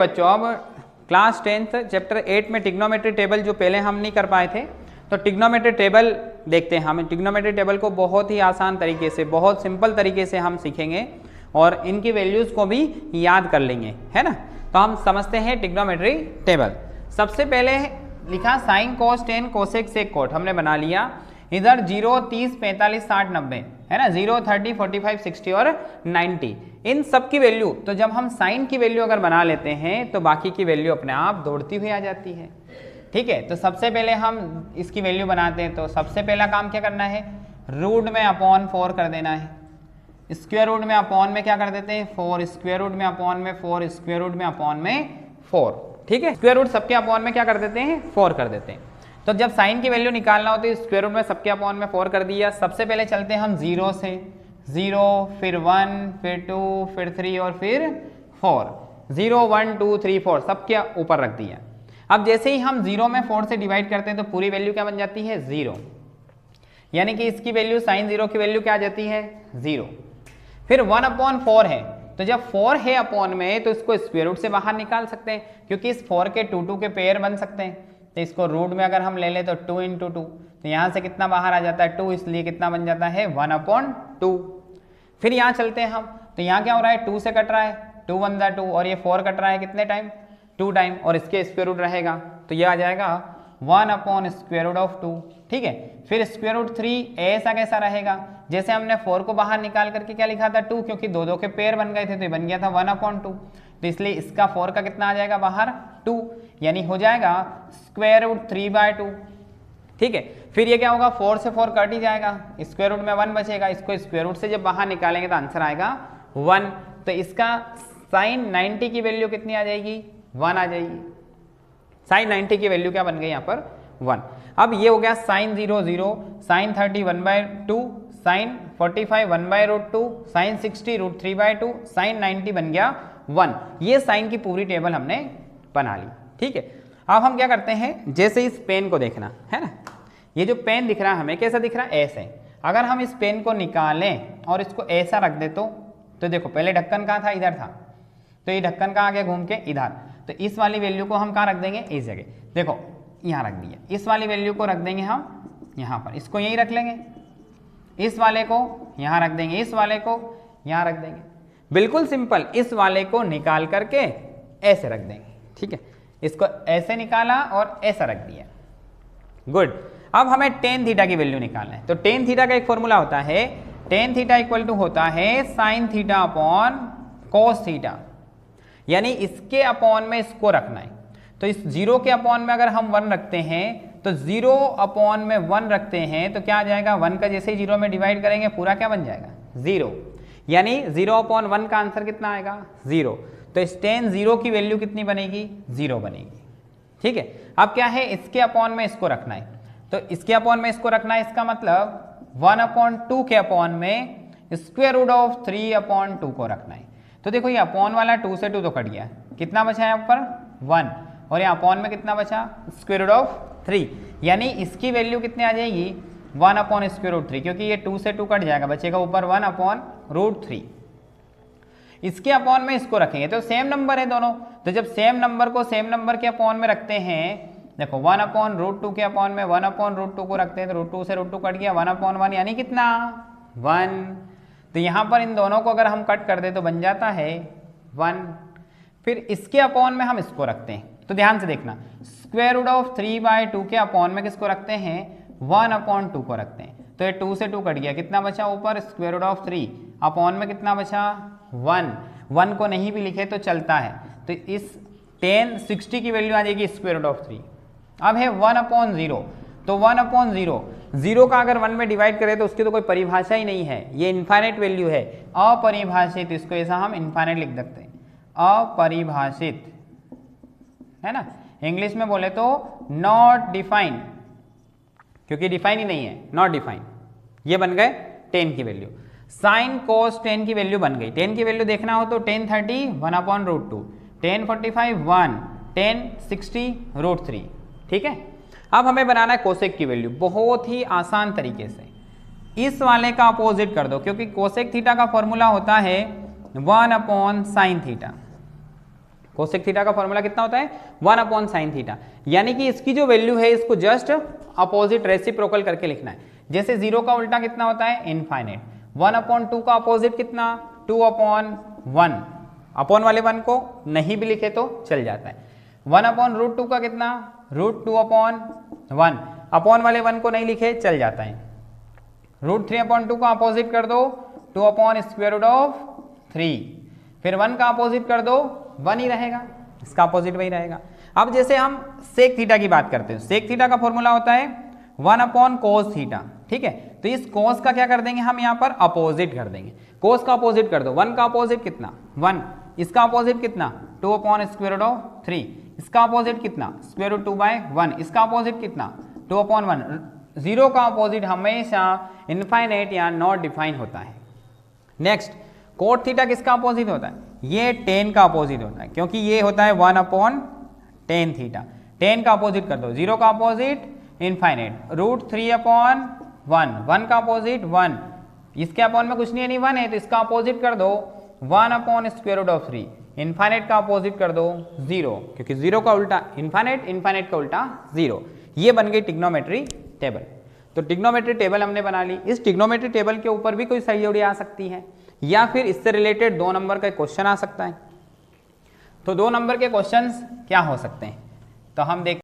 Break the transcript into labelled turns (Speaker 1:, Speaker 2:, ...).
Speaker 1: बच्चों अब class 10th chapter 8 में ट्रिग्नोमेट्री टेबल जो पहले हम नहीं कर पाए थे, तो ट्रिग्नोमेट्री टेबल देखते हैं। हम ट्रिग्नोमेट्री टेबल को बहुत ही आसान तरीके से, बहुत सिंपल तरीके से हम सीखेंगे और इनकी वैल्यूज़ को भी याद कर लेंगे, है ना। तो हम समझते हैं ट्रिग्नोमेट्री टेबल। सबसे पहले लिखा sine cos tan cosec sec cot हमने बना लिया। इधर 0, 30, 45, 60, 90 है ना, 0, 30, 45, 60 और 90 इन सब की वैल्यू। तो जब हम साइन की वैल्यू अगर बना लेते हैं तो बाकी की वैल्यू अपने आप दौड़ती हुई आ जाती है। ठीक है, तो सबसे पहले हम इसकी वैल्यू बनाते हैं। तो सबसे पहला काम क्या करना है, रूट में अपॉन 4 कर देना है। स्क्वायर रूट में अपॉन में क्या कर देते हैं 4, स्क्वायर रूट में अपॉन में 4, स्क्वायर रूट में अपॉन में 4। ठीक है, स्क्वायर रूट सबके अपॉन में क्या कर देते हैं 4 कर देते हैं। तो जब साइन की वैल्यू निकालना होती है स्क्वायर रूट में सबके अपॉन में 4 कर दिया। सबसे पहले चलते हैं हम 0 से, 0 फिर 1 फिर 2 फिर 3 और फिर 4। 0, 1, 2, 3, 4 सबके ऊपर रख दिया। अब जैसे ही हम 0 में 4 से डिवाइड करते हैं तो पूरी वैल्यू क्या बन जाती है 0, यानी कि इसकी वैल्यू साइन 0 की वैल्यू क्या आ जाती है 0। फिर 1/4 है, तो जब 4 है अपॉन में तो इसको स्क्वायर रूट से बाहर निकाल सकते हैं, क्योंकि इस 4 के 2 के पेयर बन सकते हैं। तो इसको रूट में अगर हम ले लें तो 2 × 2, तो यहाँ से कितना बाहर आ जाता है 2, इसलिए कितना बन जाता है 1/2। फिर यहाँ चलते हैं हम, तो यहाँ क्या हो रहा है 2 से कट रहा है, 2 × 1 = 2 और ये 4 कट रहा है कितने टाइम 2 टाइम, और इसके स्क्वायर रूट रहेगा तो ये आ जाएगा 1/√2। ठीक है, फिर स्क्वायर रूट 3 ऐसा कैसा रहेगा, जैसे हमने 4 को बाहर निकाल करके क्या लिखा था 2, क्योंकि 2 के पेयर बन गए थे तो ये बन गया था 1/2। तो इसलिए इसका 4 का कितना आ जाएगा बाहर 2, यानी हो जाएगा स्क्वायर रूट 3/2। ठीक है, फिर ये क्या होगा 4 से 4 कट ही जाएगा, स्क्वायर रूट में 1 बचेगा, इसको स्क्वायर रूट से जब बाहर निकालेंगे तो आंसर आएगा 1। तो इसका साइन 90 की वैल्यू कितनी आ जाएगी 1 आ जाएगी। साइन 90 की वैल्यू क्या बन गई यहाँ पर 1। अब ये हो गया sine 0, 0, sine 30 1/2, sine 45 1/√2, sine 60 √3/2, sine 90 बन गया 1। ये साइन की पूरी टेबल हमने बना ली। ठीक है, अब हम क्या करते हैं, जैसे इस पेन को देखना है ना, ये जो पेन दिख रहा है हमें कैसा दिख रहा है ऐसे। अगर हम इस पेन को निकालें और इसको ऐसा रख दे तो देखो पहले ढक्कन कहाँ था इधर था, तो ये ढक्कन का आगे घूम के इधर, तो इस वाली वैल्यू को हम कहाँ रख देंगे इस जगह, देखो यहाँ रख दिया। इस वाली वैल्यू को रख देंगे हम यहाँ पर, इसको यहीं रख लेंगे, इस वाले को यहाँ रख देंगे, इस वाले को यहाँ रख देंगे। बिल्कुल सिंपल, इस वाले को निकाल करके ऐसे रख देंगे। ठीक है, इसको ऐसे निकाला और ऐसा रख दिया। गुड, अब हमें tan थीटा की वैल्यू निकालना है। तो tan थीटा का एक फॉर्मूला होता है, tan थीटा इक्वल टू होता है sine theta upon cos theta, यानी इसके अपॉन में इसको रखना है। तो इस 0 के अपॉन में अगर हम 1 रखते हैं तो 0 अपॉन में 1 रखते हैं तो क्या आ जाएगा 1 का जैसे ही 0 में डिवाइड करेंगे पूरा क्या बन जाएगा 0, यानी 0/1 का आंसर कितना आएगा 0। तो इस tan 0 की वैल्यू कितनी बनेगी 0 बनेगी। ठीक है, अब क्या है इसके अपॉन में इसको रखना है, तो इसके अपॉन में इसको रखना है, इसका मतलब 1/2 के अपॉन में स्क्वायर रूट ऑफ 3/2 को रखना है। तो देखो ये अपॉन वाला 2 से 2 तो कट गया, कितना बचा है ऊपर 1, और यहाँ अपॉन में कितना बचा स्क्वायर रूट ऑफ 3, यानी इसकी वैल्यू कितनी आ जाएगी 1/√3, क्योंकि ये 2 से 2 कट जाएगा, बचेगा ऊपर 1/√3। इसके अपॉन में इसको रखेंगे तो सेम नंबर है दोनों, तो जब सेम नंबर को सेम नंबर के अपॉन में रखते हैं, देखो 1/√2 के अपॉन में 1/√2 को रखते हैं तो √2 से √2 कट गया 1/1, यानी कितना 1। तो यहाँ पर इन दोनों को अगर हम कट कर दे तो बन जाता है 1। फिर इसके अपॉन में हम इसको रखते हैं, तो ध्यान से देखना, स्क्वायर रूट ऑफ 3/2 के अपॉन में किसको रखते हैं 1/2 को रखते हैं, तो ये 2 से 2 कट गया, कितना बचा ऊपर स्क्वायर रूट ऑफ 3, अपॉन में कितना बचा 1 को नहीं भी लिखे तो चलता है। तो इस tan 60 की वैल्यू आ जाएगी स्क्वायर रूट ऑफ 3। अब है 1/0, तो 1/0, 0 का अगर 1 में डिवाइड करें तो उसकी तो कोई परिभाषा ही नहीं है, ये इनफाइनाइट वैल्यू है, अपरिभाषित, इसको ऐसा हम इनफाइनाइट लिख सकते हैं, अपरिभाषित, है ना। इंग्लिश में बोले तो नॉट डिफाइंड, क्योंकि डिफाइन ही नहीं है, नॉट डिफाइंड। ये बन गए tan की वैल्यू। साइन कोस tan की वैल्यू बन गई, tan की वैल्यू देखना हो तो tan 30 1/√2, tan 45 1, tan 60 √3। ठीक है, अब हमें बनाना है कोसेक की वैल्यू, बहुत ही आसान तरीके से इस वाले का अपोजिट कर दो, क्योंकि कोसेक थीटा का फॉर्मूला होता है 1/sin थीटा। कोसेक थीटा का फॉर्मूला कितना होता है 1/sin थीटा, यानी कि इसकी जो वैल्यू है इसको जस्ट अपोजिट रेसिप्रोकल करके लिखना है। जैसे 0 का उल्टा कितना होता है इनफाइनाइट, 1/2 का अपोजिट कितना 2/1, अपॉन वाले 1 को नहीं भी लिखे तो चल जाता है। 1/√2 का कितना √2/1, अपॉन वाले 1 को नहीं लिखे चल जाता है। √3/2 का अपोजिट कर दो 2/√3, फिर 1 का अपोजिट कर दो 1 ही रहेगा, इसका अपोजिट वही रहेगा। अब जैसे हम सेक थीटा की बात करते हैं, सेक थीटा का फॉर्मूला होता है 1/cos थीटा, ठीक है। तो इस cos का क्या कर देंगे हम यहाँ पर अपोजिट कर देंगे, cos का अपोजिट कर दो, 1 का अपोजिट कितना 1, इसका अपोजिट कितना 2/√3, इसका अपोजिट कितना √2/1, इसका अपोजिट कितना 2/1। 0 का अपोजिट हमेशा इनफाइनाइट या नॉट डिफाइन होता है। नेक्स्ट कोट थीटा किसका अपोजिट होता है, ये tan का अपोजिट होता है, क्योंकि ये होता है 1/tan थीटा। tan का अपोजिट कर दो, 0 का अपोजिट इनफाइनाइट, √3/1, 1 का अपोजिट 1, इसके अपॉन में कुछ नहीं है, नहीं 1 है, तो इसका अपोजिट कर दो 1/√3, इनफाइनाइट का अपोजिट कर दो 0, क्योंकि 0 का उल्टा इनफाइनाइट, इनफाइनाइट का उल्टा 0। ये बन गई ट्रिग्नोमेट्री टेबल। तो ट्रिग्नोमेट्री टेबल हमने बना ली। इस ट्रिग्नोमेट्री टेबल के ऊपर भी कोई सही जोड़ी आ सकती है, या फिर इससे रिलेटेड 2 नंबर का क्वेश्चन आ सकता है। तो 2 नंबर के क्वेश्चंस क्या हो सकते हैं, तो हम देख